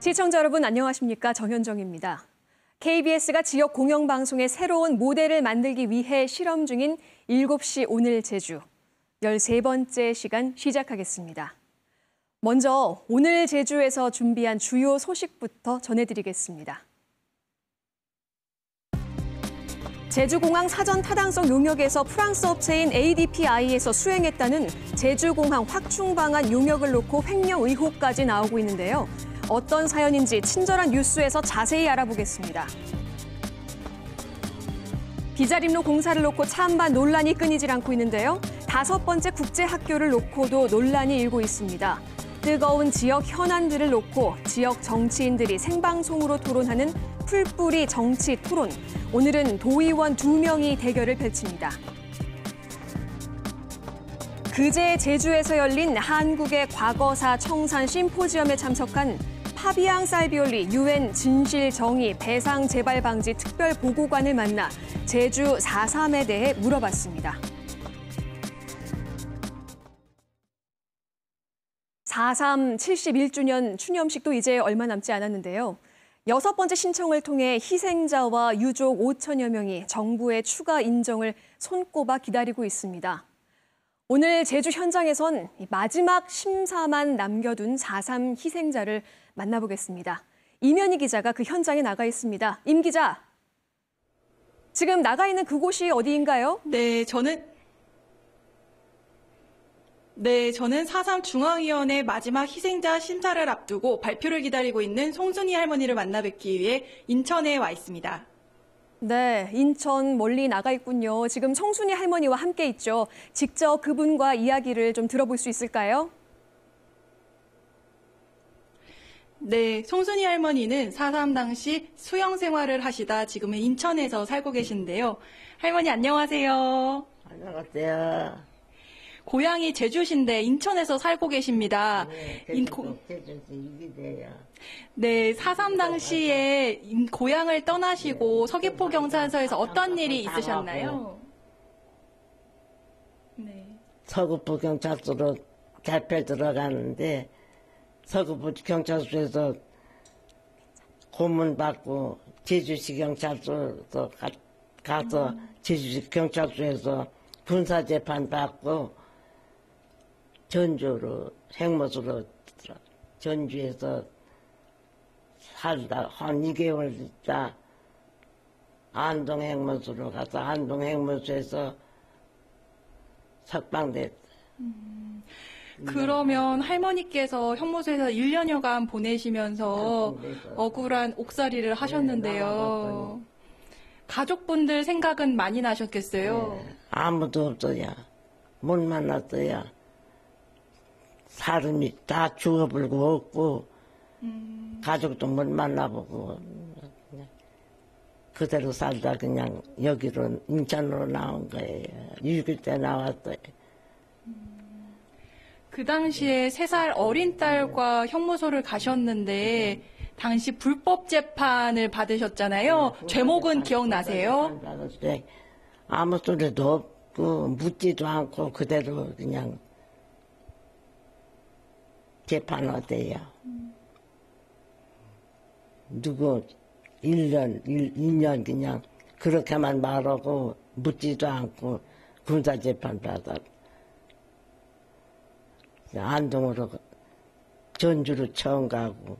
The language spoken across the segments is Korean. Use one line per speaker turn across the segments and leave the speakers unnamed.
시청자 여러분 안녕하십니까? 정현정입니다. KBS가 지역 공영방송의 새로운 모델을 만들기 위해 실험 중인 7시 오늘 제주 13번째 시간 시작하겠습니다. 먼저 오늘 제주에서 준비한 주요 소식부터 전해드리겠습니다. 제주공항 사전 타당성 용역에서 프랑스 업체인 ADPI에서 수행했다는 제주공항 확충 방안 용역을 놓고 횡령 의혹까지 나오고 있는데요. 어떤 사연인지 친절한 뉴스에서 자세히 알아보겠습니다. 비자림로 공사를 놓고 찬반 논란이 끊이질 않고 있는데요. 5번째 국제학교를 놓고도 논란이 일고 있습니다. 뜨거운 지역 현안들을 놓고 지역 정치인들이 생방송으로 토론하는 풀뿌리 정치 토론. 오늘은 도의원 2명이 대결을 펼칩니다. 그제 제주에서 열린 한국의 과거사 청산 심포지엄에 참석한 파비앙 살비올리 UN 진실정의 배상 재발 방지 특별 보고관을 만나 제주 4.3에 대해 물어봤습니다. 4.3 71주년 추념식도 이제 얼마 남지 않았는데요. 6번째 신청을 통해 희생자와 유족 5천여 명이 정부의 추가 인정을 손꼽아 기다리고 있습니다. 오늘 제주 현장에선 마지막 심사만 남겨둔 4.3 희생자를 만나보겠습니다. 이면희 기자가 그 현장에 나가 있습니다. 임 기자, 지금 나가 있는 그곳이 어디인가요?
네, 저는 4.3 중앙위원회 마지막 희생자 심사를 앞두고 발표를 기다리고 있는 송순희 할머니를 만나 뵙기 위해 인천에 와 있습니다.
네, 인천 멀리 나가 있군요. 지금 송순희 할머니와 함께 있죠. 직접 그분과 이야기를 좀 들어볼 수 있을까요?
네, 송순희 할머니는 4.3 당시 수영 생활을 하시다 지금은 인천에서 살고 계신데요. 할머니 안녕하세요.
안녕하세요.
고향이 제주신데 인천에서 살고 계십니다.
네, 제주도 이기대요.
네, 4.3 당시에 고향을 떠나시고 서귀포 경찰서에서 어떤 일이 있으셨나요? 네.
서귀포 경찰서로 잡혀 들어가는데 서귀포 경찰서에서 고문받고 제주시 경찰서로 가서 제주시 경찰서에서 군사재판 받고 전주로 행모소로 전주에서 살다 한 2개월 있다 안동 행모소로 가서 안동 행모소에서 석방됐다.
그러면 할머니께서 형무소에서 1년여간 보내시면서 억울한 옥살이를 하셨는데요. 가족분들 생각은 많이 나셨겠어요?
네, 아무도 없어요. 못 만났어요. 사람이 다 죽어버리고 없고 가족도 못 만나보고 그대로 살다 그냥 여기로 인천으로 나온 거예요. 6일 때 나왔어요.
그 당시에 3살 어린 딸과 형무소를 가셨는데 당시 불법 재판을 받으셨잖아요. 제목은 기억나세요?
아무 소리도 없고 묻지도 않고 그대로 그냥 재판하대요. 누구 1년, 2년 그냥 그렇게만 말하고 묻지도 않고 군사재판 받아 안동으로 전주로 처음 가고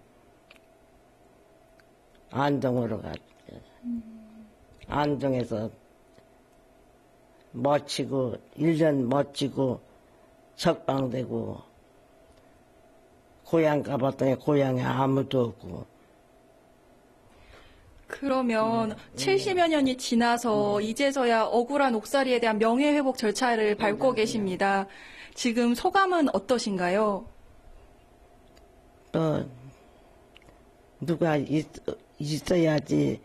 안동으로 갔죠. 안동에서 멋지고 1년 멋지고 석방되고 고향 가봤더니 고향에 아무도 없고.
그러면 70여 년이 지나서 이제서야 억울한 옥살이에 대한 명예회복 절차를 밟고 계십니다. 지금 소감은 어떠신가요?
누가 있어야지.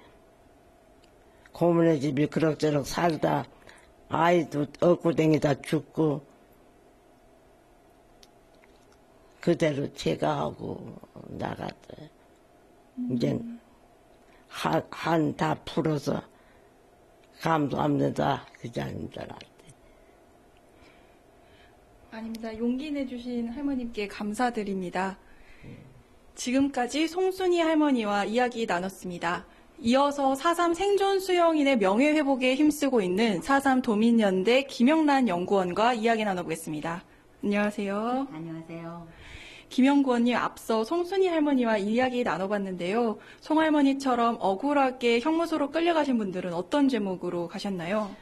고모네 집이 그럭저럭 살다 아이도 엊구댕이다 죽고 그대로 제가 하고 나갔어요. 이제 한 다 풀어서 감사합니다. 그자님들한테.
아닙니다. 용기 내주신 할머님께 감사드립니다. 지금까지 송순희 할머니와 이야기 나눴습니다. 이어서 4.3 생존 수용인의 명예회복에 힘쓰고 있는 4.3 도민연대 김영란 연구원과 이야기 나눠보겠습니다. 안녕하세요.
안녕하세요.
김연구원님, 앞서 송순희 할머니와 이야기 나눠봤는데요. 송 할머니처럼 억울하게 형무소로 끌려가신 분들은 어떤 제목으로 가셨나요?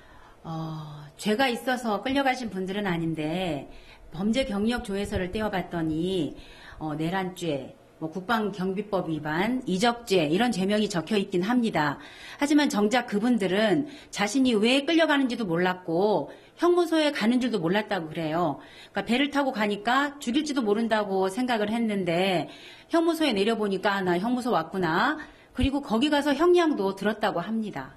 죄가 있어서 끌려가신 분들은 아닌데 범죄 경력 조회서를 떼어봤더니 내란죄, 국방경비법 위반, 이적죄 이런 죄명이 적혀 있긴 합니다. 하지만 정작 그분들은 자신이 왜 끌려가는지도 몰랐고 형무소에 가는 줄도 몰랐다고 그래요. 그러니까 배를 타고 가니까 죽일지도 모른다고 생각을 했는데 형무소에 내려보니까 나 형무소 왔구나. 그리고 거기 가서 형량도 들었다고 합니다.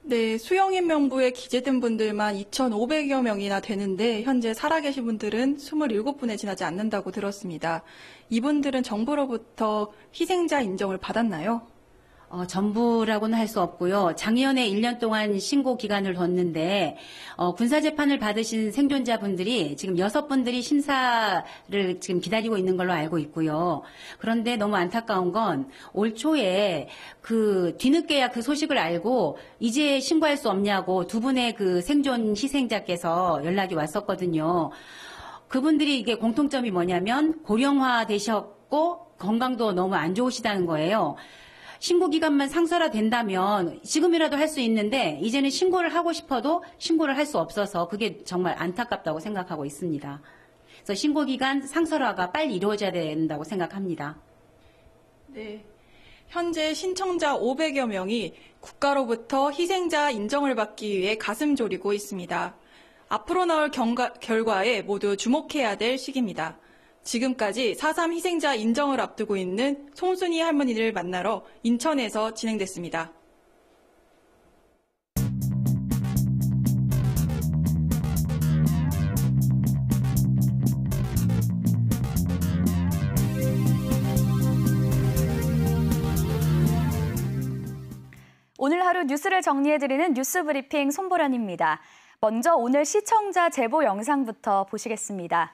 네, 수용인 명부에 기재된 분들만 2,500여 명이나 되는데 현재 살아계신 분들은 27분에 지나지 않는다고 들었습니다. 이분들은 정부로부터 희생자 인정을 받았나요?
전부라고는 할 수 없고요. 작년에 1년 동안 신고 기간을 뒀는데 군사재판을 받으신 생존자분들이 지금 6분들이 심사를 지금 기다리고 있는 걸로 알고 있고요. 그런데 너무 안타까운 건 올 초에 뒤늦게야 그 소식을 알고 이제 신고할 수 없냐고 두 분의 그 생존 희생자께서 연락이 왔었거든요. 그분들이 이게 공통점이 뭐냐면 고령화 되셨고 건강도 너무 안 좋으시다는 거예요. 신고 기간만 상설화된다면 지금이라도 할 수 있는데 이제는 신고를 하고 싶어도 신고를 할 수 없어서 그게 정말 안타깝다고 생각하고 있습니다. 그래서 신고 기간 상설화가 빨리 이루어져야 된다고 생각합니다.
네. 현재 신청자 500여 명이 국가로부터 희생자 인정을 받기 위해 가슴 졸이고 있습니다. 앞으로 나올 결과에 모두 주목해야 될 시기입니다. 지금까지 4.3 희생자 인정을 앞두고 있는 송순희 할머니를 만나러 인천에서 진행됐습니다.
오늘 하루 뉴스를 정리해드리는 뉴스브리핑 손보라입니다. 먼저 오늘 시청자 제보 영상부터 보시겠습니다.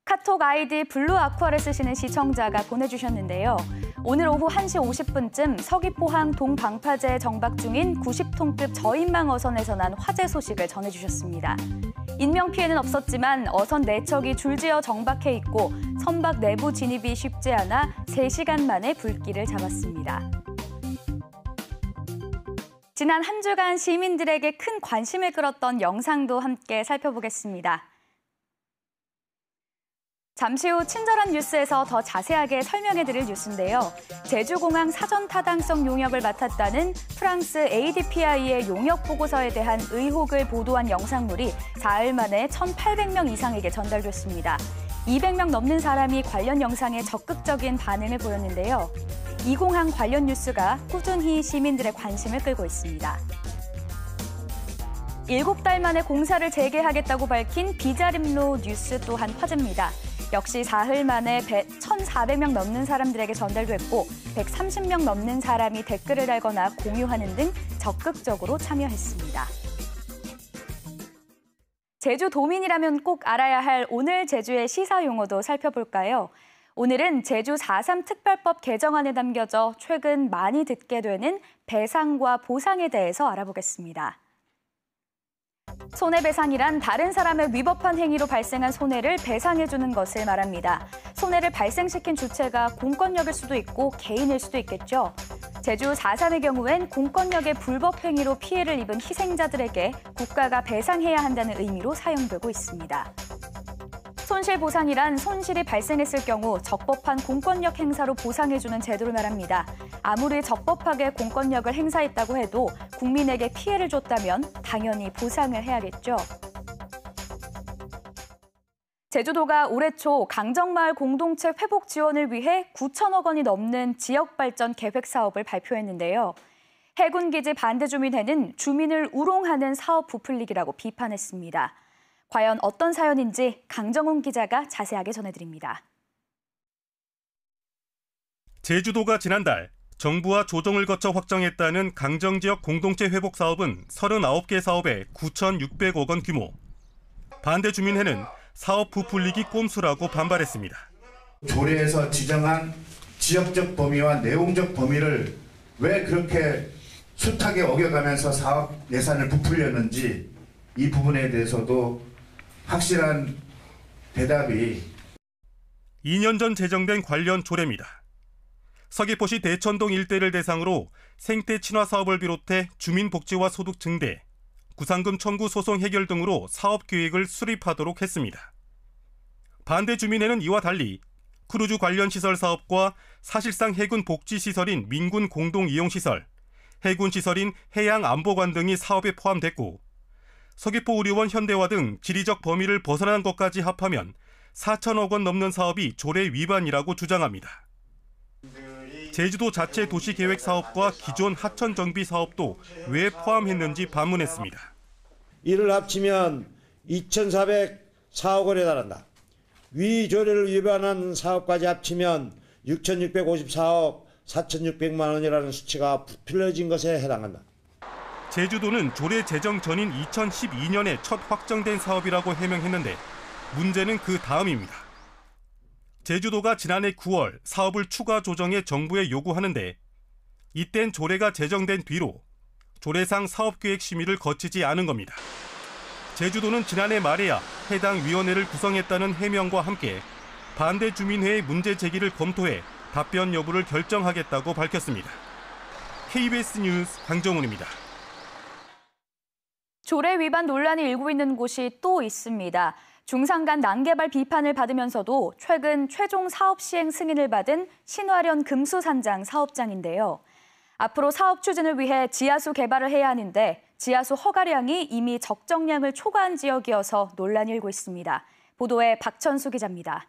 카톡 아이디 블루아쿠아를 쓰시는 시청자가 보내주셨는데요. 오늘 오후 1시 50분쯤 서귀포항 동방파제에 정박 중인 90톤급 저인망 어선에서 난 화재 소식을 전해주셨습니다. 인명피해는 없었지만 어선 4척이 줄지어 정박해 있고 선박 내부 진입이 쉽지 않아 3시간 만에 불길을 잡았습니다. 지난 한 주간 시민들에게 큰 관심을 끌었던 영상도 함께 살펴보겠습니다. 잠시 후 친절한 뉴스에서 더 자세하게 설명해드릴 뉴스인데요. 제주공항 사전 타당성 용역을 맡았다는 프랑스 ADPI의 용역 보고서에 대한 의혹을 보도한 영상물이 사흘 만에 1,800명 이상에게 전달됐습니다. 200명 넘는 사람이 관련 영상에 적극적인 반응을 보였는데요. 이 공항 관련 뉴스가 꾸준히 시민들의 관심을 끌고 있습니다. 7달 만에 공사를 재개하겠다고 밝힌 비자림로 뉴스 또한 화제입니다. 역시 사흘 만에 1,400명 넘는 사람들에게 전달됐고 130명 넘는 사람이 댓글을 달거나 공유하는 등 적극적으로 참여했습니다. 제주 도민이라면 꼭 알아야 할 오늘 제주의 시사 용어도 살펴볼까요? 오늘은 제주 4.3 특별법 개정안에 담겨져 최근 많이 듣게 되는 배상과 보상에 대해서 알아보겠습니다. 손해배상이란 다른 사람의 위법한 행위로 발생한 손해를 배상해주는 것을 말합니다. 손해를 발생시킨 주체가 공권력일 수도 있고 개인일 수도 있겠죠. 제주 4.3의 경우엔 공권력의 불법 행위로 피해를 입은 희생자들에게 국가가 배상해야 한다는 의미로 사용되고 있습니다. 손실보상이란 손실이 발생했을 경우 적법한 공권력 행사로 보상해주는 제도를 말합니다. 아무리 적법하게 공권력을 행사했다고 해도 국민에게 피해를 줬다면 당연히 보상을 해야겠죠. 제주도가 올해 초 강정마을 공동체 회복 지원을 위해 9천억 원이 넘는 지역발전 계획 사업을 발표했는데요. 해군기지 반대 주민회는 주민을 우롱하는 사업 부풀리기라고 비판했습니다. 과연 어떤 사연인지 강정훈 기자가 자세하게 전해드립니다.
제주도가 지난달 정부와 조정을 거쳐 확정했다는 강정지역 공동체 회복 사업은 39개 사업에 9,600억 원 규모. 반대 주민회는 사업 부풀리기 꼼수라고 반발했습니다.
조례에서 지정한 지역적 범위와 내용적 범위를 왜 그렇게 숱하게 어겨가면서 사업 예산을 부풀렸는지 이 부분에 대해서도 확실한 대답이
2년 전 제정된 관련 조례입니다. 서귀포시 대천동 일대를 대상으로 생태 친화 사업을 비롯해 주민복지와 소득 증대, 구상금 청구 소송 해결 등으로 사업 계획을 수립하도록 했습니다. 반대 주민회는 이와 달리 크루즈 관련 시설 사업과 사실상 해군 복지 시설인 민군 공동 이용 시설, 해군 시설인 해양안보관 등이 사업에 포함됐고 서귀포 의료원 현대화 등 지리적 범위를 벗어난 것까지 합하면 4천억 원 넘는 사업이 조례 위반이라고 주장합니다. 제주도 자체 도시계획 사업과 기존 하천 정비 사업도 왜 포함했는지 반문했습니다.
이를 합치면 2,404억 원에 달한다. 위 조례를 위반한 사업까지 합치면 6,654억 4,600만 원이라는 수치가 부풀려진 것에 해당한다.
제주도는 조례 제정 전인 2012년에 첫 확정된 사업이라고 해명했는데 문제는 그 다음입니다. 제주도가 지난해 9월 사업을 추가 조정해 정부에 요구하는데 이땐 조례가 제정된 뒤로 조례상 사업계획 심의를 거치지 않은 겁니다. 제주도는 지난해 말에야 해당 위원회를 구성했다는 해명과 함께 반대 주민회의 문제 제기를 검토해 답변 여부를 결정하겠다고 밝혔습니다. KBS 뉴스 강정훈입니다.
조례 위반 논란이 일고 있는 곳이 또 있습니다. 중산간 난개발 비판을 받으면서도 최근 최종 사업 시행 승인을 받은 신화련 금수산장 사업장인데요. 앞으로 사업 추진을 위해 지하수 개발을 해야 하는데 지하수 허가량이 이미 적정량을 초과한 지역이어서 논란이 일고 있습니다. 보도에 박천수 기자입니다.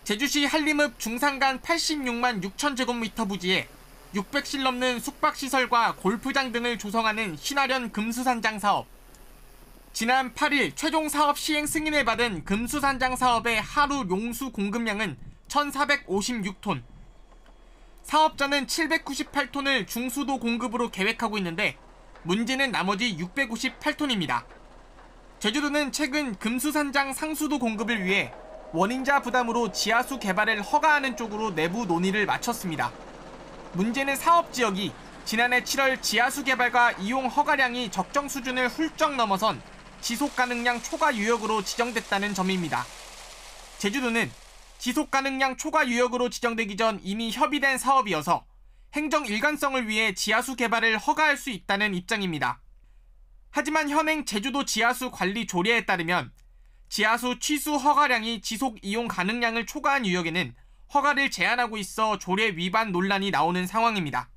제주시 한림읍 중산간 86만 6천 제곱미터 부지에 600실 넘는 숙박시설과 골프장 등을 조성하는 신화련 금수산장 사업. 지난 8일 최종 사업 시행 승인을 받은 금수산장 사업의 하루 용수 공급량은 1,456톤. 사업자는 798톤을 중수도 공급으로 계획하고 있는데 문제는 나머지 658톤입니다. 제주도는 최근 금수산장 상수도 공급을 위해 원인자 부담으로 지하수 개발을 허가하는 쪽으로 내부 논의를 마쳤습니다. 문제는 사업 지역이 지난해 7월 지하수 개발과 이용 허가량이 적정 수준을 훌쩍 넘어선 지속 가능량 초과 유역으로 지정됐다는 점입니다. 제주도는 지속 가능량 초과 유역으로 지정되기 전 이미 협의된 사업이어서 행정 일관성을 위해 지하수 개발을 허가할 수 있다는 입장입니다. 하지만 현행 제주도 지하수 관리 조례에 따르면 지하수 취수 허가량이 지속 이용 가능량을 초과한 유역에는 허가를 제한하고 있어 조례 위반 논란이 나오는 상황입니다.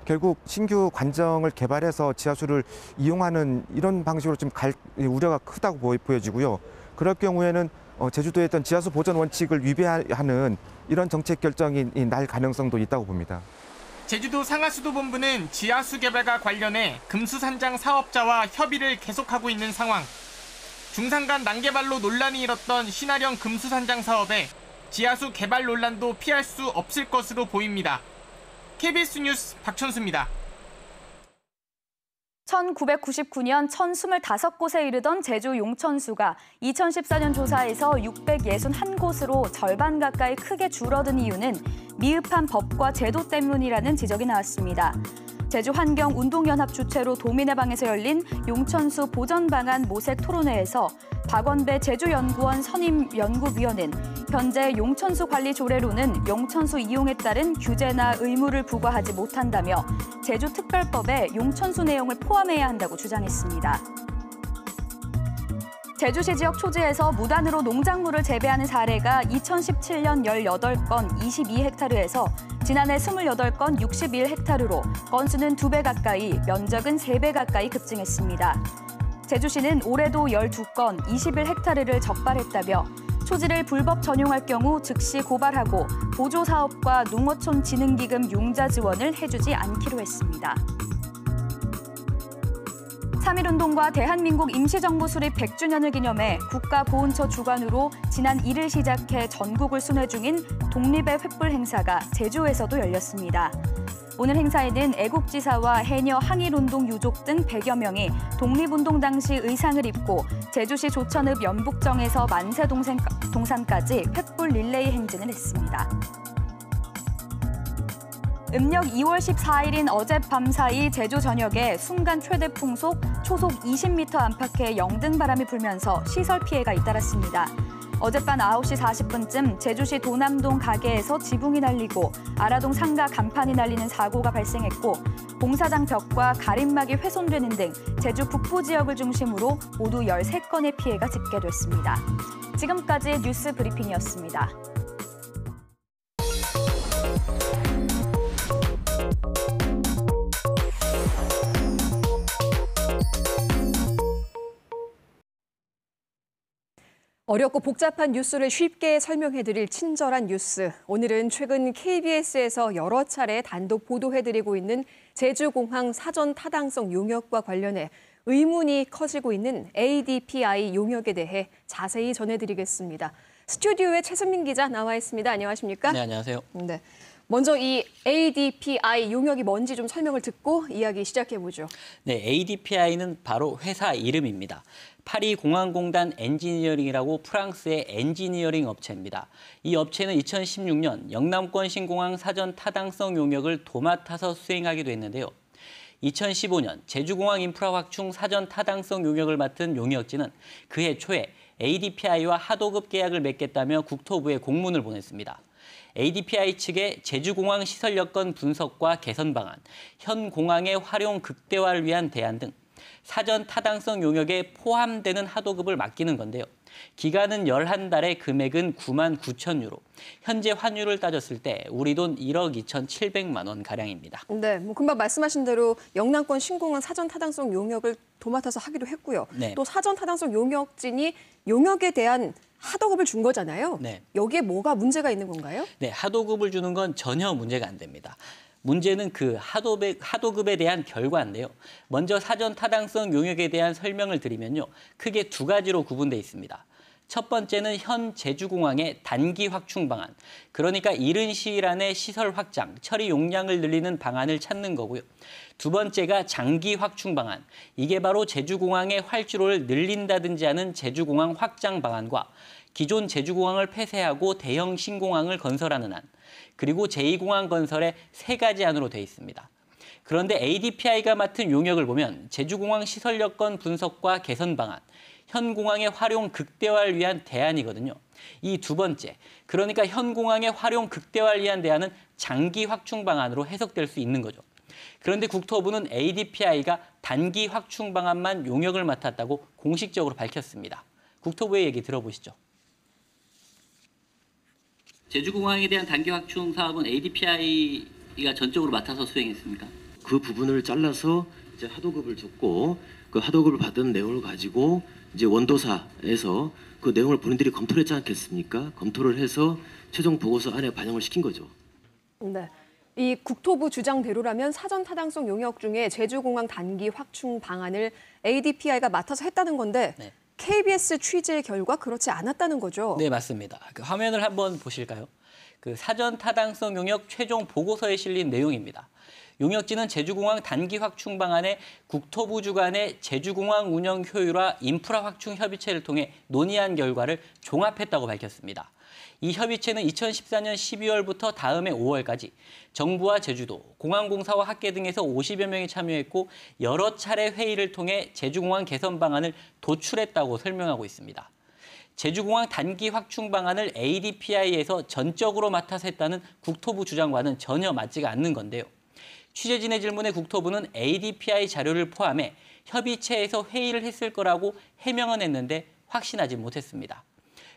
결국 신규 관정을 개발해서 지하수를 이용하는 이런 방식으로 좀 갈 우려가 크다고 보여지고요. 그럴 경우에는 제주도에 있던 지하수 보전 원칙을 위배하는 이런 정책 결정이 날 가능성도 있다고 봅니다.
제주도 상하수도본부는 지하수 개발과 관련해 금수산장 사업자와 협의를 계속하고 있는 상황. 중산간 난개발로 논란이 일었던 신화련 금수산장 사업에 지하수 개발 논란도 피할 수 없을 것으로 보입니다. KBS 뉴스 박천수입니다.
1999년 1025곳에 이르던 제주 용천수가 2014년 조사에서 661곳으로 절반 가까이 크게 줄어든 이유는 미흡한 법과 제도 때문이라는 지적이 나왔습니다. 제주환경운동연합 주최로 도민회방에서 열린 용천수 보전방안 모색 토론회에서 박원배 제주연구원 선임연구위원은 현재 용천수 관리 조례로는 용천수 이용에 따른 규제나 의무를 부과하지 못한다며 제주특별법에 용천수 내용을 포함해야 한다고 주장했습니다. 제주시 지역 초지에서 무단으로 농작물을 재배하는 사례가 2017년 18건 22헥타르에서 지난해 28건 61헥타르로 건수는 2배 가까이, 면적은 3배 가까이 급증했습니다. 제주시는 올해도 12건 21헥타르를 적발했다며 초지를 불법 전용할 경우 즉시 고발하고 보조사업과 농어촌 진흥기금 융자 지원을 해주지 않기로 했습니다. 3.1운동과 대한민국 임시정부 수립 100주년을 기념해 국가보훈처 주관으로 지난 1일 시작해 전국을 순회 중인 독립의 횃불 행사가 제주에서도 열렸습니다. 오늘 행사에는 애국지사와 해녀 항일운동 유족 등 100여 명이 독립운동 당시 의상을 입고 제주시 조천읍 연북정에서 만세동산까지 횃불 릴레이 행진을 했습니다. 음력 2월 14일인 어젯밤 사이 제주 전역에 순간 최대 풍속 초속 20m 안팎의 영등바람이 불면서 시설 피해가 잇따랐습니다. 어젯밤 9시 40분쯤 제주시 도남동 가게에서 지붕이 날리고 아라동 상가 간판이 날리는 사고가 발생했고 공사장 벽과 가림막이 훼손되는 등 제주 북부 지역을 중심으로 모두 13건의 피해가 집계됐습니다. 지금까지 뉴스 브리핑이었습니다.
어렵고 복잡한 뉴스를 쉽게 설명해드릴 친절한 뉴스. 오늘은 최근 KBS에서 여러 차례 단독 보도해드리고 있는 제주공항 사전 타당성 용역과 관련해 의문이 커지고 있는 ADPI 용역에 대해 자세히 전해드리겠습니다. 스튜디오에 최승민 기자 나와 있습니다. 안녕하십니까?
네, 안녕하세요.
네. 먼저 이 ADPI 용역이 뭔지 좀 설명을 듣고 이야기 시작해보죠.
네, ADPI는 바로 회사 이름입니다. 파리공항공단 엔지니어링이라고 프랑스의 엔지니어링 업체입니다. 이 업체는 2016년 영남권 신공항 사전 타당성 용역을 도맡아서 수행하기도 했는데요. 2015년 제주공항 인프라 확충 사전 타당성 용역을 맡은 용역진은 그해 초에 ADPI와 하도급 계약을 맺겠다며 국토부에 공문을 보냈습니다. ADPI 측의 제주공항 시설 여건 분석과 개선 방안, 현 공항의 활용 극대화를 위한 대안 등 사전 타당성 용역에 포함되는 하도급을 맡기는 건데요. 기간은 11달에 금액은 9만 9천 유로. 현재 환율을 따졌을 때 우리 돈 1억 2,700만 원 가량입니다.
네, 뭐 금방 말씀하신 대로 영남권 신공항 사전 타당성 용역을 도맡아서 하기도 했고요.
네.
또 사전 타당성 용역진이 용역에 대한 하도급을 준 거잖아요.
네.
여기에 뭐가 문제가 있는 건가요?
네, 하도급을 주는 건 전혀 문제가 안 됩니다. 문제는 그 하도급에 대한 결과인데요. 먼저 사전 타당성 용역에 대한 설명을 드리면요. 크게 두 가지로 구분돼 있습니다. 첫 번째는 현 제주공항의 단기 확충 방안, 그러니까 이른 시일 안에 시설 확장, 처리 용량을 늘리는 방안을 찾는 거고요. 두 번째가 장기 확충 방안, 이게 바로 제주공항의 활주로를 늘린다든지 하는 제주공항 확장 방안과 기존 제주공항을 폐쇄하고 대형 신공항을 건설하는 안, 그리고 제2공항 건설의 세 가지 안으로 돼 있습니다. 그런데 ADPI가 맡은 용역을 보면 제주공항 시설 여건 분석과 개선 방안, 현 공항의 활용 극대화를 위한 대안이거든요. 이 두 번째, 그러니까 현 공항의 활용 극대화를 위한 대안은 장기 확충 방안으로 해석될 수 있는 거죠. 그런데 국토부는 ADPI가 단기 확충 방안만 용역을 맡았다고 공식적으로 밝혔습니다. 국토부의 얘기 들어보시죠. 제주공항에 대한 단기 확충 사업은 ADPI가 전적으로 맡아서 수행했습니까?
그 부분을 잘라서 이제 하도급을 줬고 그 하도급을 받은 내용을 가지고 이제 원도사에서 그 내용을 본인들이 검토를 했지 않겠습니까? 검토를 해서 최종 보고서 안에 반영을 시킨 거죠.
네. 이 국토부 주장대로라면 사전 타당성 용역 중에 제주공항 단기 확충 방안을 ADPI가 맡아서 했다는 건데
네.
KBS 취재 결과 그렇지 않았다는 거죠?
네, 맞습니다. 그 화면을 한번 보실까요? 그 사전 타당성 용역 최종 보고서에 실린 내용입니다. 용역진은 제주공항 단기 확충 방안에 국토부 주관의 제주공항 운영 효율화 인프라 확충 협의체를 통해 논의한 결과를 종합했다고 밝혔습니다. 이 협의체는 2014년 12월부터 다음해 5월까지 정부와 제주도, 공항공사와 학계 등에서 50여 명이 참여했고 여러 차례 회의를 통해 제주공항 개선 방안을 도출했다고 설명하고 있습니다. 제주공항 단기 확충 방안을 ADPI에서 전적으로 맡아서 했다는 국토부 주장과는 전혀 맞지가 않는 건데요. 취재진의 질문에 국토부는 ADPI 자료를 포함해 협의체에서 회의를 했을 거라고 해명은 했는데 확신하지 못했습니다.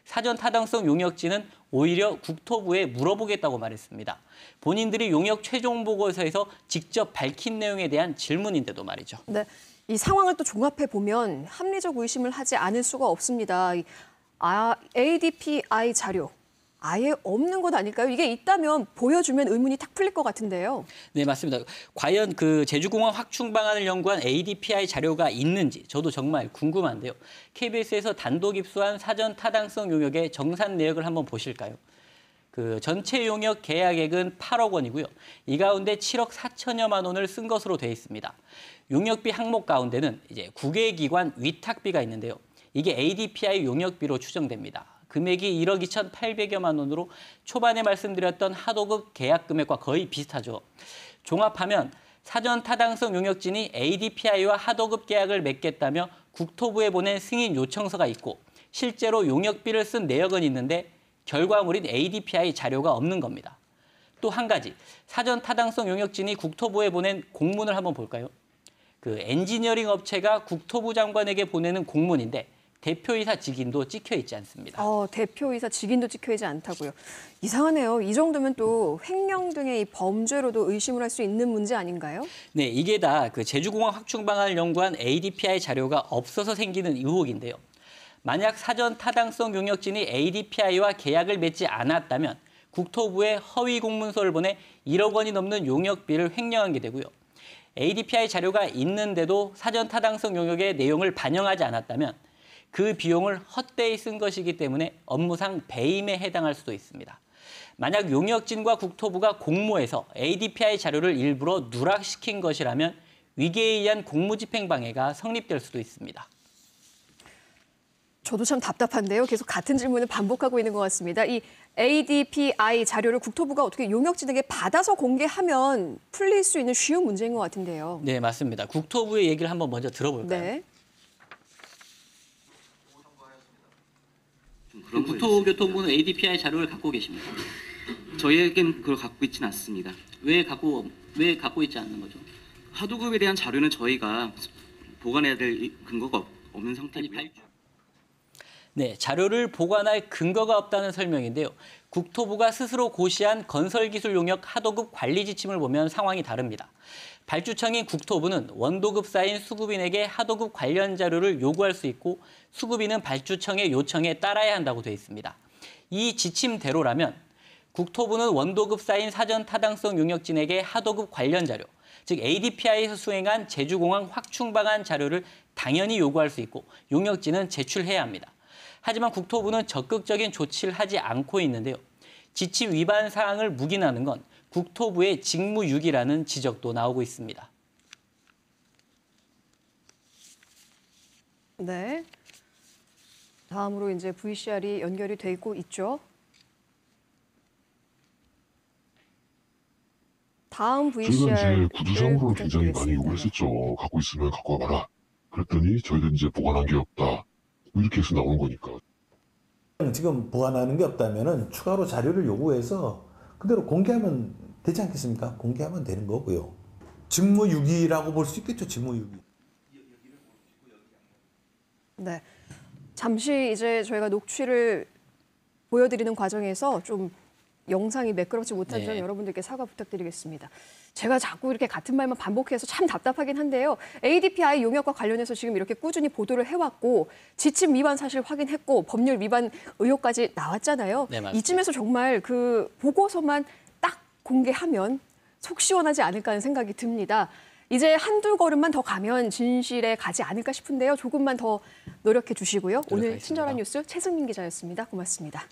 사전 타당성 용역진은 오히려 국토부에 물어보겠다고 말했습니다. 본인들이 용역 최종 보고서에서 직접 밝힌 내용에 대한 질문인데도 말이죠.
네, 이 상황을 또 종합해 보면 합리적 의심을 하지 않을 수가 없습니다. ADPI 자료 아예 없는 것 아닐까요? 이게 있다면 보여주면 의문이 탁 풀릴 것 같은데요.
네, 맞습니다. 과연 그 제주공항 확충 방안을 연구한 ADPI 자료가 있는지 저도 정말 궁금한데요. KBS에서 단독 입수한 사전 타당성 용역의 정산 내역을 한번 보실까요? 그 전체 용역 계약액은 8억 원이고요. 이 가운데 7억 4천여만 원을 쓴 것으로 돼 있습니다. 용역비 항목 가운데는 이제 국외기관 위탁비가 있는데요. 이게 ADPI 용역비로 추정됩니다. 금액이 1억 2,800여만 원으로 초반에 말씀드렸던 하도급 계약 금액과 거의 비슷하죠. 종합하면 사전 타당성 용역진이 ADPI와 하도급 계약을 맺겠다며 국토부에 보낸 승인 요청서가 있고 실제로 용역비를 쓴 내역은 있는데 결과물인 ADPI 자료가 없는 겁니다. 또 한 가지, 사전 타당성 용역진이 국토부에 보낸 공문을 한번 볼까요? 그 엔지니어링 업체가 국토부 장관에게 보내는 공문인데 대표이사 직인도 찍혀 있지 않습니다.
대표이사 직인도 찍혀 있지 않다고요. 이상하네요. 이 정도면 또 횡령 등의 이 범죄로도 의심을 할 수 있는 문제 아닌가요?
네, 이게 다 그 제주공항 확충 방안을 연구한 ADPI 자료가 없어서 생기는 의혹인데요. 만약 사전 타당성 용역진이 ADPI와 계약을 맺지 않았다면 국토부에 허위 공문서를 보내 1억 원이 넘는 용역비를 횡령한 게 되고요. ADPI 자료가 있는데도 사전 타당성 용역의 내용을 반영하지 않았다면 그 비용을 헛되이 쓴 것이기 때문에 업무상 배임에 해당할 수도 있습니다. 만약 용역진과 국토부가 공모해서 ADPI 자료를 일부러 누락시킨 것이라면 위계에 의한 공무집행방해가 성립될 수도 있습니다.
저도 참 답답한데요. 계속 같은 질문을 반복하고 있는 것 같습니다. 이 ADPI 자료를 국토부가 어떻게 용역진에게 받아서 공개하면 풀릴 수 있는 쉬운 문제인 것 같은데요.
네, 맞습니다. 국토부의 얘기를 한번 먼저 들어볼까요?
네.
국토교통부는 ADPI 자료를 갖고 계십니다. 저희에겐 그걸 갖고 있지는 않습니다. 왜 갖고 있지 않는 거죠? 하도급에 대한 자료는 저희가 보관해야 될 근거가 없는 상태고요.
네, 자료를 보관할 근거가 없다는 설명인데요. 국토부가 스스로 고시한 건설기술 용역 하도급 관리 지침을 보면 상황이 다릅니다. 발주청인 국토부는 원도급사인 수급인에게 하도급 관련 자료를 요구할 수 있고 수급인은 발주청의 요청에 따라야 한다고 되어 있습니다. 이 지침대로라면 국토부는 원도급사인 사전 타당성 용역진에게 하도급 관련 자료, 즉 ADPI에서 수행한 제주공항 확충 방안 자료를 당연히 요구할 수 있고 용역진은 제출해야 합니다. 하지만 국토부는 적극적인 조치를 하지 않고 있는데요. 지침 위반 사항을 묵인하는 건 국토부의 직무유기라는 지적도 나오고 있습니다.
네. 다음으로 이제 VCR이 연결이 되고 있죠. 다음 VCR.
저희가 이제 구두상으로 굉장히 많이 요구했었죠. 갖고 있으면 갖고 와봐라. 그랬더니 저희가 이제 보관한 게 없다. 이렇게 해서 나오는 거니까.
지금 보관하는 게 없다면은 추가로 자료를 요구해서 그대로 공개하면 되지 않겠습니까? 공개하면 되는 거고요. 직무유기라고 볼 수 있겠죠, 직무유기.
네. 잠시 이제 저희가 녹취를 보여드리는 과정에서 좀 영상이 매끄럽지 못한 점 여러분들께 사과 부탁드리겠습니다. 제가 자꾸 이렇게 같은 말만 반복해서 참 답답하긴 한데요. ADPI 용역과 관련해서 지금 이렇게 꾸준히 보도를 해왔고 지침 위반 사실 확인했고 법률 위반 의혹까지 나왔잖아요.
네,
이쯤에서 정말 그 보고서만 딱 공개하면 속 시원하지 않을까 하는 생각이 듭니다. 이제 한두 걸음만 더 가면 진실에 가지 않을까 싶은데요. 조금만 더 노력해 주시고요. 오늘 친절한 뉴스 최승민 기자였습니다. 고맙습니다.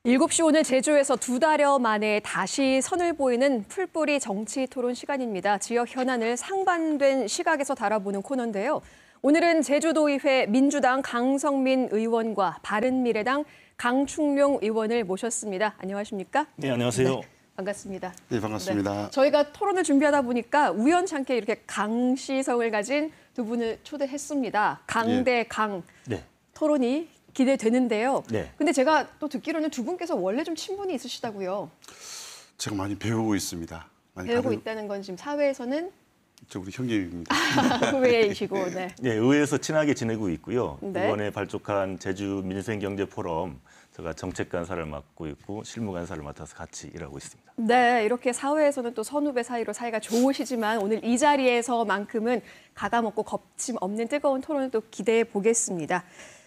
일곱 시 오늘 제주에서 2달여 만에 다시 선을 보이는 풀뿌리 정치 토론 시간입니다. 지역 현안을 상반된 시각에서 달아보는 코너인데요. 오늘은 제주도의회 민주당 강성민 의원과 바른미래당 강충룡 의원을 모셨습니다. 안녕하십니까?
네, 안녕하세요.
네, 반갑습니다.
네, 반갑습니다.
네, 저희가 토론을 준비하다 보니까 우연찮게 이렇게 강시성을 가진 두 분을 초대했습니다. 강 대 강 토론이 기대되는데요.
네.
근데 제가 또 듣기로는 두 분께서 원래 좀 친분이 있으시다고요.
제가 많이 배우고 있습니다.
배우고 있다는 건 지금 사회에서는
저 우리 형님입니다.
후배이시고, 네.
네, 의회에서 친하게 지내고 있고요.
네.
이번에 발족한 제주 민생경제포럼 제가 정책간사를 맡고 있고 실무간사를 맡아서 같이 일하고 있습니다.
네, 이렇게 사회에서는 또 선후배 사이로 사이가 좋으시지만 오늘 이 자리에서만큼은 가감없고 겁짐없는 뜨거운 토론을 또 기대해 보겠습니다.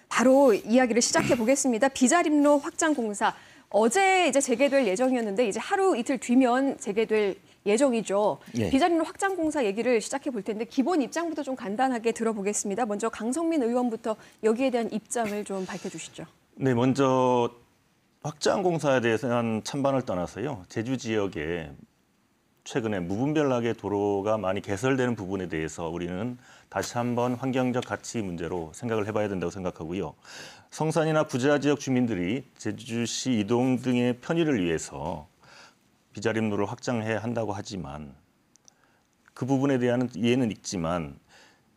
바로 이야기를 시작해 보겠습니다. 비자림로 확장 공사. 어제 이제 재개될 예정이었는데 이제 하루 이틀 뒤면 재개될 예정이죠.
예.
비자림로 확장 공사 얘기를 시작해 볼 텐데 기본 입장부터 좀 간단하게 들어보겠습니다. 먼저 강성민 의원부터 여기에 대한 입장을 좀 밝혀주시죠.
네, 먼저 확장 공사에 대해서는 찬반을 떠나서요. 제주 지역에 최근에 무분별하게 도로가 많이 개설되는 부분에 대해서 우리는 다시 한번 환경적 가치 문제로 생각을 해봐야 된다고 생각하고요. 성산이나 구자 지역 주민들이 제주시 이동 등의 편의를 위해서 비자림로를 확장해야 한다고 하지만 그 부분에 대한 이해는 있지만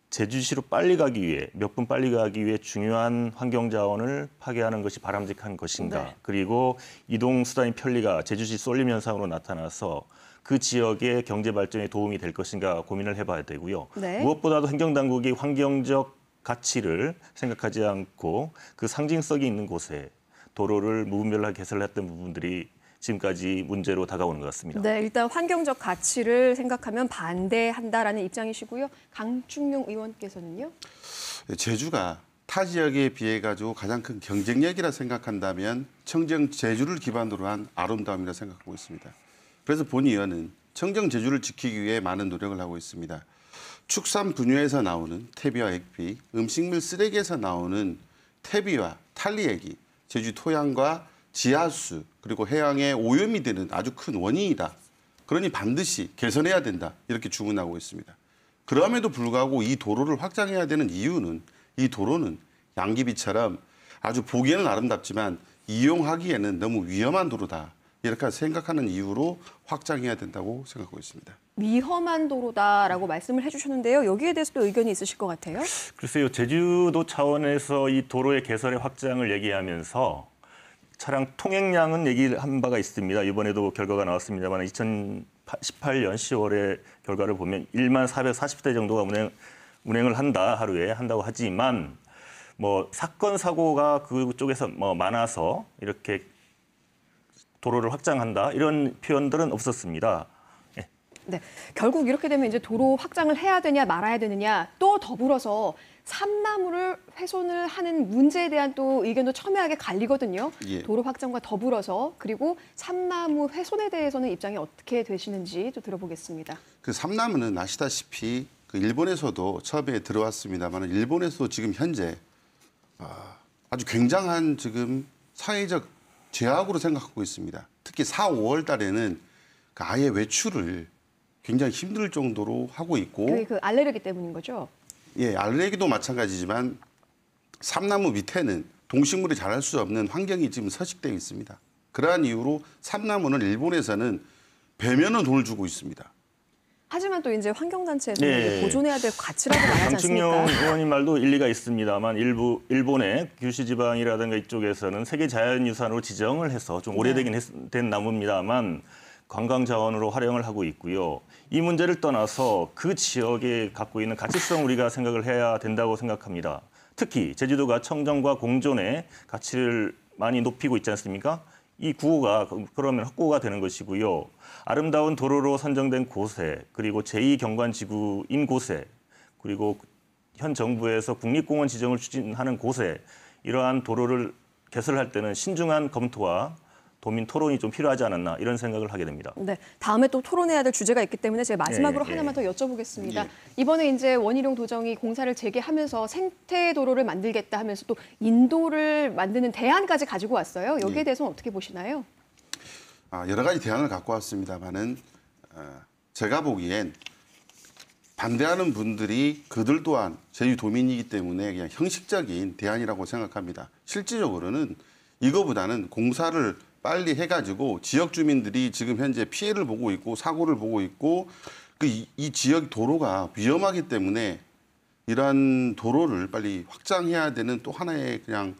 제주시로 빨리 가기 위해 몇 분 빨리 가기 위해 중요한 환경 자원을 파괴하는 것이 바람직한 것인가.
네.
그리고 이동 수단의 편리가 제주시 쏠림 현상으로 나타나서 그 지역의 경제 발전에 도움이 될 것인가 고민을 해봐야 되고요.
네.
무엇보다도 행정당국이 환경적 가치를 생각하지 않고 그 상징성이 있는 곳에 도로를 무분별하게 개설했던 부분들이 지금까지 문제로 다가오는 것 같습니다.
네, 일단 환경적 가치를 생각하면 반대한다라는 입장이시고요. 강충용 의원께서는요?
제주가 타 지역에 비해 가지고 가장 큰 경쟁력이라 생각한다면 청정 제주를 기반으로 한 아름다움이라 생각하고 있습니다. 그래서 본 의원은 청정 제주를 지키기 위해 많은 노력을 하고 있습니다. 축산 분유에서 나오는 퇴비와 액비, 음식물 쓰레기에서 나오는 퇴비와 탈리액이 제주 토양과 지하수 그리고 해양에 오염이 되는 아주 큰 원인이다. 그러니 반드시 개선해야 된다. 이렇게 주문하고 있습니다. 그럼에도 불구하고 이 도로를 확장해야 되는 이유는 이 도로는 양귀비처럼 아주 보기에는 아름답지만 이용하기에는 너무 위험한 도로다. 이렇게 생각하는 이유로 확장해야 된다고 생각하고 있습니다.
위험한 도로다라고 말씀을 해주셨는데요. 여기에 대해서도 의견이 있으실 것 같아요.
글쎄요. 제주도 차원에서 이 도로의 개설의 확장을 얘기하면서 차량 통행량은 얘기한 바가 있습니다. 이번에도 결과가 나왔습니다만 2018년 10월에 결과를 보면 1만 440대 정도가 운행을 한다고 하지만 뭐 사건 사고가 그쪽에서 뭐 많아서 이렇게 도로를 확장한다 이런 표현들은 없었습니다.
네, 결국 이렇게 되면 이제 도로 확장을 해야 되냐 말아야 되느냐 또 더불어서 삼나무를 훼손을 하는 문제에 대한 또 의견도 첨예하게 갈리거든요.
예.
도로 확장과 더불어서 그리고 삼나무 훼손에 대해서는 입장이 어떻게 되시는지 또 들어보겠습니다.
그 삼나무는 아시다시피 그 일본에서도 처음에 들어왔습니다만 일본에서도 지금 현재 아주 굉장한 지금 사회적 제약으로 생각하고 있습니다. 특히 4, 5월 달에는 그 아예 외출을 굉장히 힘들 정도로 하고 있고
그 알레르기 때문인 거죠?
예, 알레르기도 마찬가지지만 삼나무 밑에는 동식물이 자랄 수 없는 환경이 지금 서식되어 있습니다. 그러한 이유로 삼나무는 일본에서는 배면은 돈을 주고 있습니다.
하지만 또 이제 환경단체에서는
네.
보존해야 될 가치라고 말하지
강충용
않습니까?
의원님 말도 일리가 있습니다만 일본의 규슈 지방이라든가 이쪽에서는 세계 자연유산으로 지정을 해서 좀 오래되긴 된 나무입니다만 관광 자원으로 활용을 하고 있고요. 이 문제를 떠나서 그 지역에 갖고 있는 가치성 우리가 생각을 해야 된다고 생각합니다. 특히 제주도가 청정과 공존의 가치를 많이 높이고 있지 않습니까? 이 구호가 그러면 확고가 되는 것이고요. 아름다운 도로로 선정된 곳에 그리고 제2경관지구인 곳에 그리고 현 정부에서 국립공원 지정을 추진하는 곳에 이러한 도로를 개설할 때는 신중한 검토와 도민 토론이 좀 필요하지 않았나 이런 생각을 하게 됩니다.
네, 다음에 또 토론해야 될 주제가 있기 때문에 제가 마지막으로 하나만 더 여쭤보겠습니다. 이번에 이제 원희룡 도정이 공사를 재개하면서 생태 도로를 만들겠다 하면서 또 인도를 만드는 대안까지 가지고 왔어요. 여기에 대해서는 어떻게 보시나요?
여러 가지 대안을 갖고 왔습니다만은 제가 보기엔 반대하는 분들이 그들 또한 제주도민이기 때문에 그냥 형식적인 대안이라고 생각합니다. 실질적으로는 이거보다는 공사를 빨리 해가지고 지역 주민들이 지금 현재 피해를 보고 있고 사고를 보고 있고 이 지역 도로가 위험하기 때문에 이러한 도로를 빨리 확장해야 되는 또 하나의 그냥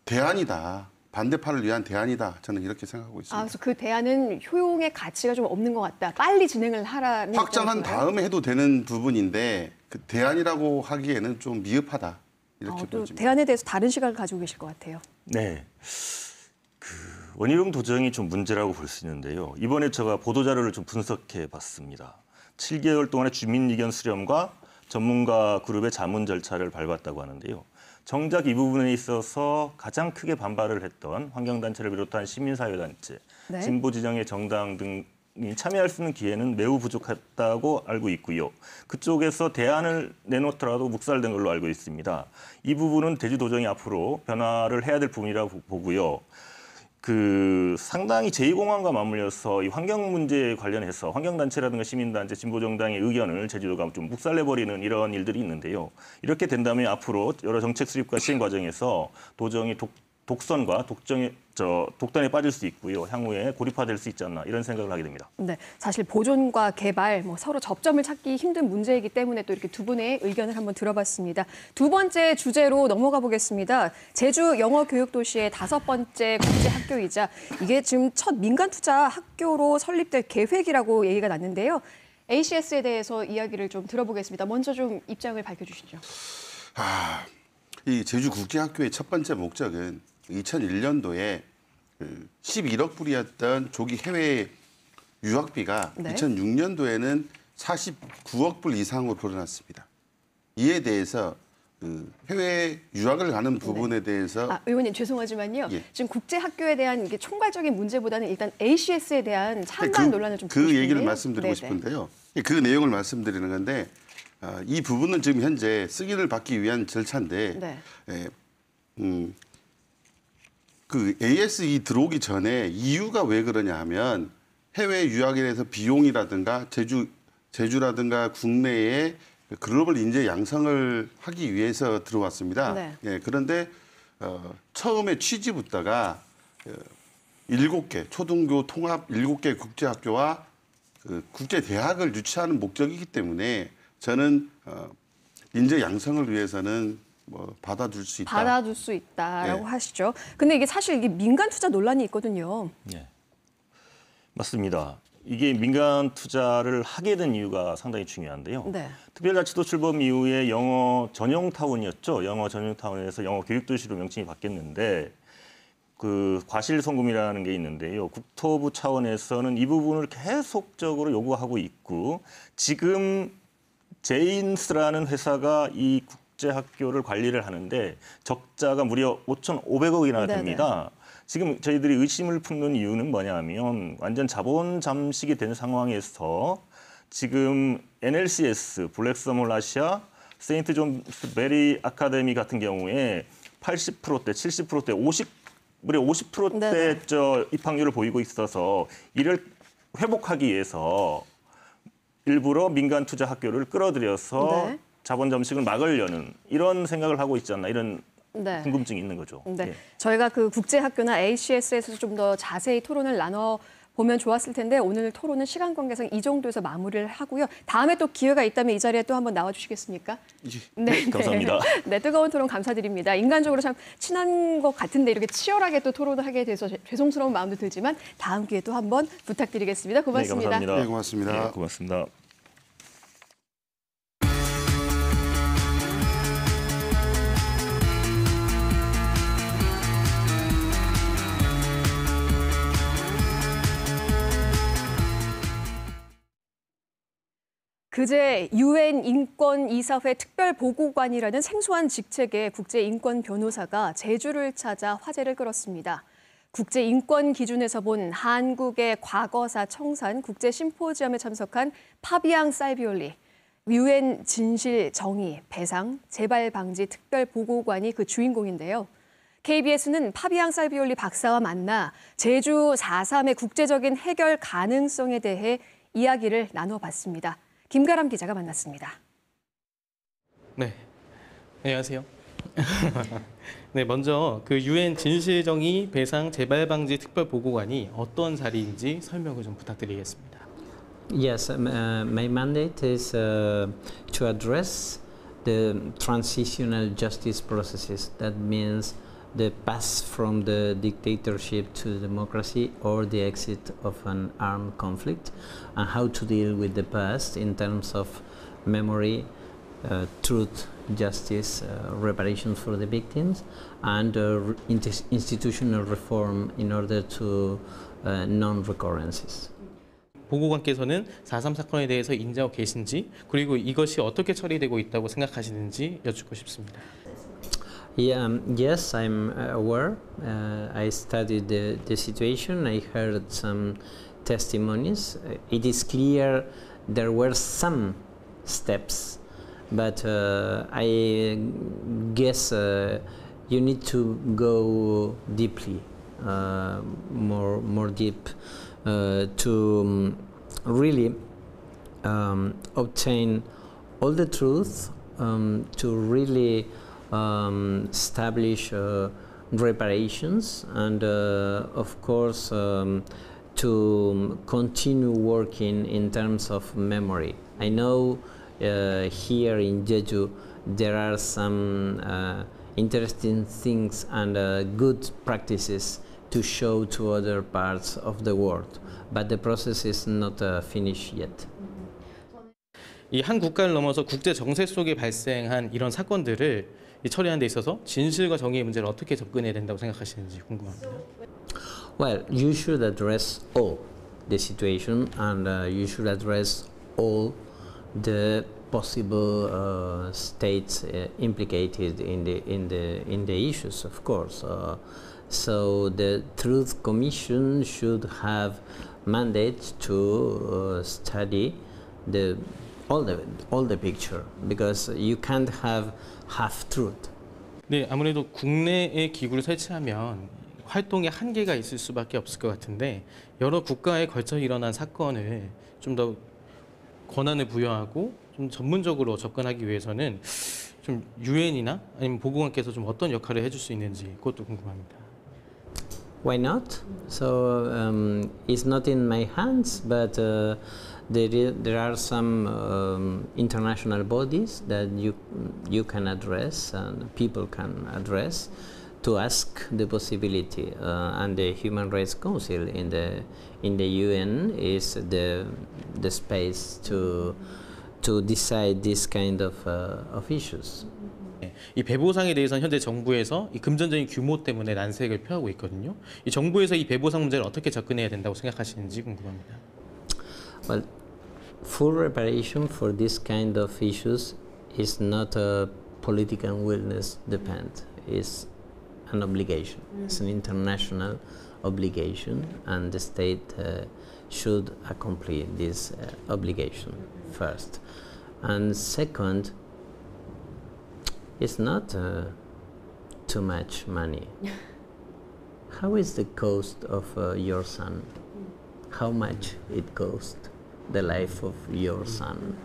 대안이다. 반대파를 위한 대안이다. 저는 이렇게 생각하고 있습니다.
그래서 그 대안은 효용의 가치가 좀 없는 것 같다. 빨리 진행을 하라는
확정한
건가요?
다음에 해도 되는 부분인데 그 대안이라고 하기에는 좀 미흡하다. 이렇게
또
보여집니다.
대안에 대해서 다른 시각을 가지고 계실 것 같아요.
네. 원희룡 도정이 좀 문제라고 볼 수 있는데요. 이번에 제가 보도자료를 좀 분석해 봤습니다. 7개월 동안의 주민 의견 수렴과 전문가 그룹의 자문 절차를 밟았다고 하는데요. 정작 이 부분에 있어서 가장 크게 반발을 했던 환경단체를 비롯한 시민사회단체,
네.
진보 지정의 정당 등이 참여할 수 있는 기회는 매우 부족했다고 알고 있고요. 그쪽에서 대안을 내놓더라도 묵살된 걸로 알고 있습니다. 이 부분은 대주도정이 앞으로 변화를 해야 될 부분이라고 보고요. 상당히 제2공항과 맞물려서 이 환경 문제에 관련해서 환경단체라든가 시민단체, 진보정당의 의견을 제주도가 좀 묵살내버리는 이런 일들이 있는데요. 이렇게 된다면 앞으로 여러 정책 수립과 시행 과정에서 도정이 독선과 독단에 빠질 수 있고요. 향후에 고립화될 수 있지 않나 이런 생각을 하게 됩니다.
네, 사실 보존과 개발, 서로 접점을 찾기 힘든 문제이기 때문에 또 이렇게 두 분의 의견을 한번 들어봤습니다. 두 번째 주제로 넘어가 보겠습니다. 제주 영어교육도시의 5번째 국제학교이자 이게 지금 첫 민간 투자 학교로 설립될 계획이라고 얘기가 났는데요. ACS에 대해서 이야기를 좀 들어보겠습니다. 먼저 좀 입장을 밝혀주시죠.
이 제주국제학교의 첫 번째 목적은 2001년도에 11억 불이었던 조기 해외 유학비가
네.
2006년도에는 49억 불 이상으로 불어났습니다. 이에 대해서 해외 유학을 가는 부분에 대해서
의원님 죄송하지만요.
예.
지금 국제학교에 대한 이게 총괄적인 문제보다는 일단 ACS에 대한 찬반 논란을 좀
그 얘기를
싶은데요.
말씀드리고 싶은데요. 그 내용을 말씀드리는 건데 이 부분은 지금 현재 승인을 받기 위한 절차인데
네.
그 ASE 들어오기 전에 이유가 왜 그러냐 하면 해외 유학에 대해서 비용이라든가 제주라든가 국내에 글로벌 인재 양성을 하기 위해서 들어왔습니다.
네.
예, 그런데 처음에 취지부터가 7개 초등교 통합 7개 국제학교와 국제대학을 유치하는 목적이기 때문에 저는 인재 양성을 위해서는 받아줄 수 있다.
받아줄 수 있다라고
네.
하시죠. 근데 이게 사실 이게 민간 투자 논란이 있거든요.
네. 맞습니다. 이게 민간 투자를 하게 된 이유가 상당히 중요한데요.
네.
특별자치도 출범 이후에 영어 전용 타운이었죠. 영어 전용 타운에서 영어 교육도시로 명칭이 바뀌었는데 과실송금이라는 게 있는데요. 국토부 차원에서는 이 부분을 계속적으로 요구하고 있고 지금 제인스라는 회사가 이 국제학교를 관리를 하는데 적자가 무려 5,500억이나 됩니다. 지금 저희들이 의심을 품는 이유는 뭐냐면 완전 자본 잠식이 된 상황에서 지금 NLCS, 블랙서몰 아시아, 세인트 존스 베리 아카데미 같은 경우에 80%대, 70%대, 무려 50%대 입학률을 보이고 있어서 이를 회복하기 위해서 일부러 민간 투자 학교를 끌어들여서 자본 잠식을 막으려는 이런 생각을 하고 있지 않나 이런 궁금증이 있는 거죠.
네.
예.
저희가 그 국제학교나 ACS에서 좀 더 자세히 토론을 나눠보면 좋았을 텐데 오늘 토론은 시간 관계상 이 정도에서 마무리를 하고요. 다음에 또 기회가 있다면 이 자리에 또 한번 나와주시겠습니까?
네, 감사합니다.
네, 뜨거운 토론 감사드립니다. 인간적으로 참 친한 것 같은데 이렇게 치열하게 또 토론을 하게 돼서 죄송스러운 마음도 들지만 다음 기회에 또 한번 부탁드리겠습니다. 고맙습니다.
네, 감사합니다.
네, 고맙습니다.
네, 고맙습니다.
그제 UN 인권이사회 특별보고관이라는 생소한 직책의 국제인권 변호사가 제주를 찾아 화제를 끌었습니다. 국제인권 기준에서 본 한국의 과거사 청산 국제심포지엄에 참석한 파비앙 살비올리, UN 진실 정의 배상 재발 방지 특별보고관이 그 주인공인데요. KBS는 파비앙 살비올리 박사와 만나 제주 4.3의 국제적인 해결 가능성에 대해 이야기를 나눠봤습니다. 김가람 기자가 만났습니다.
네, 안녕하세요. 네, 먼저 그 UN 진실정의 배상 재발방지 특별보고관이 어떤 자리인지 설명을 좀 부탁드리겠습니다.
Yes, my mandate is to address the transitional justice processes. That means the path from the dictatorship to democracy or the exit of an armed conflict, and how to deal with the past in terms of memory, truth, justice, reparations for the victims, and institutional reform in order to non-recurrences.
보고관께서는 4.3 사건에 대해서 인지하고 계신지, 그리고 이것이 어떻게 처리되고 있다고 생각하시는지 여쭙고 싶습니다.
Yeah, yes, I'm aware. I studied the situation. I heard some testimonies. It is clear there were some steps, but I guess you need to go deeply, more deep, to really obtain all the truth, to really establish reparations, and of course to continue working in terms of memory. I know here in Jeju there are some interesting things and good practices to show to other parts of the world, but the process is not finished yet.
이 한 국가를 넘어서 국제 정세 속에 발생한 이런 사건들을 처리하는 데 있어서 진실과 정의의 문제를 어떻게 접근해야 된다고 생각하시는지 궁금합니다.
Well, you should address all the situation, and you should address all the possible states implicated in the issues, of course. So the Truth Commission should have mandate to study all the picture, because you can't have half truth.
네, 아무래도 국내에 기구를 설치하면 활동에 한계가 있을 수밖에 없을 것 같은데, 여러 국가에 걸쳐 일어난 사건을 좀 더 권한을 부여하고 좀 전문적으로 접근하기 위해서는 좀 유엔이나 아니면 보고관께서 좀 어떤 역할을 해줄 수 있는지 그것도 궁금합니다.
Why not? So it's not in my hands, but there are some international bodies that you can address and people can address to ask the possibility, and the Human Rights Council in the UN is the space to decide this kind of issues.
이 배보상에 대해서는 현재 정부에서 이 금전적인 규모 때문에 난색을 표하고 있거든요. 이 정부에서 이 배보상 문제를 어떻게 접근해야 된다고 생각하시는지 궁금합니다.
Well, full reparation for this kind of issues is not a political willingness depend. It's an obligation. It's an international obligation, and the state should accomplish this obligation first. And second, it's not too much money. How is the cost of your son? How much it cost the life of your son?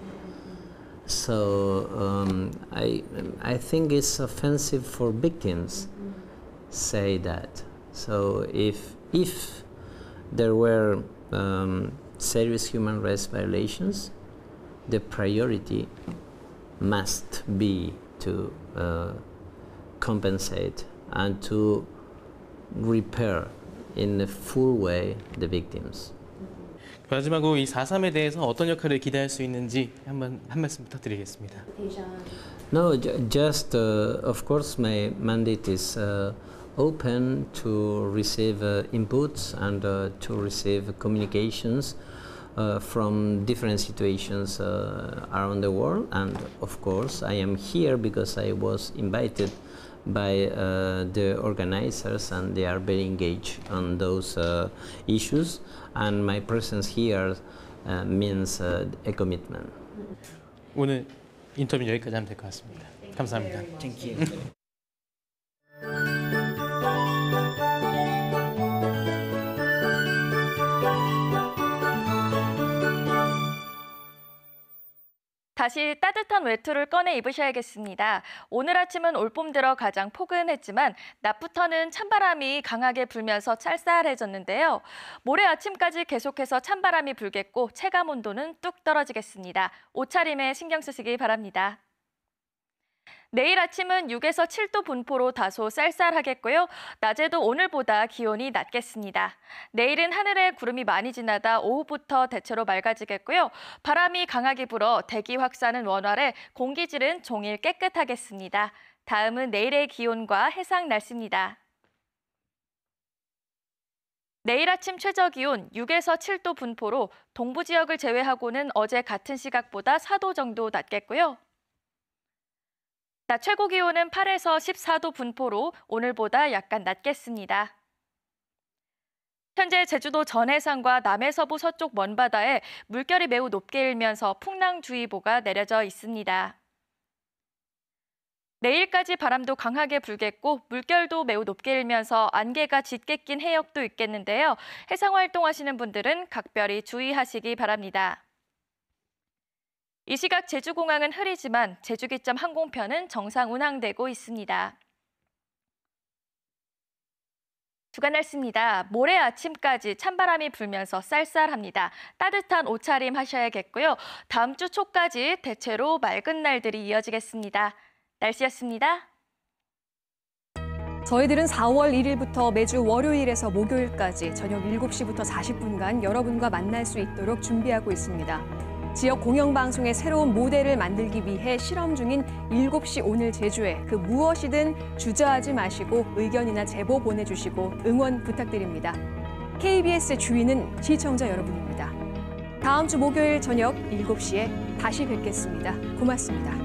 So I think it's offensive for victims say that. So if there were serious human rights violations, the priority must be to compensate and to repair in a full way the victims.
마지막으로 이 4.3에 대해서 어떤 역할을 기대할 수 있는지 한 말씀 부탁드리겠습니다.
No, just of course my mandate is open to receive inputs and to receive communications from different situations around the world, and of course I am here because I was invited by the organizers, and they are very engaged on those issues, and my presence here means a commitment.
오늘 인터뷰 여기까지 하면 될 것 같습니다. 감사합니다.
Thank you.
다시 따뜻한 외투를 꺼내 입으셔야겠습니다. 오늘 아침은 올봄 들어 가장 포근했지만 낮부터는 찬바람이 강하게 불면서 쌀쌀해졌는데요. 모레 아침까지 계속해서 찬바람이 불겠고 체감 온도는 뚝 떨어지겠습니다. 옷차림에 신경 쓰시기 바랍니다. 내일 아침은 6에서 7도 분포로 다소 쌀쌀하겠고요. 낮에도 오늘보다 기온이 낮겠습니다. 내일은 하늘에 구름이 많이 지나다 오후부터 대체로 맑아지겠고요. 바람이 강하게 불어 대기 확산은 원활해 공기질은 종일 깨끗하겠습니다. 다음은 내일의 기온과 해상 날씨입니다. 내일 아침 최저 기온 6에서 7도 분포로 동부 지역을 제외하고는 어제 같은 시각보다 4도 정도 낮겠고요. 낮 최고 기온은 8에서 14도 분포로 오늘보다 약간 낮겠습니다. 현재 제주도 전해상과 남해서부 서쪽 먼바다에 물결이 매우 높게 일면서 풍랑주의보가 내려져 있습니다. 내일까지 바람도 강하게 불겠고 물결도 매우 높게 일면서 안개가 짙게 낀 해역도 있겠는데요. 해상 활동하시는 분들은 각별히 주의하시기 바랍니다. 이 시각 제주공항은 흐리지만 제주기점 항공편은 정상 운항되고 있습니다. 주간 날씨입니다. 모레 아침까지 찬바람이 불면서 쌀쌀합니다. 따뜻한 옷차림 하셔야겠고요. 다음 주 초까지 대체로 맑은 날들이 이어지겠습니다. 날씨였습니다.
저희들은 4월 1일부터 매주 월요일에서 목요일까지 저녁 7시부터 40분간 여러분과 만날 수 있도록 준비하고 있습니다. 지역 공영방송의 새로운 모델을 만들기 위해 실험 중인 7시 오늘 제주에 그 무엇이든 주저하지 마시고 의견이나 제보 보내주시고 응원 부탁드립니다. KBS의 주인은 시청자 여러분입니다. 다음 주 목요일 저녁 7시에 다시 뵙겠습니다. 고맙습니다.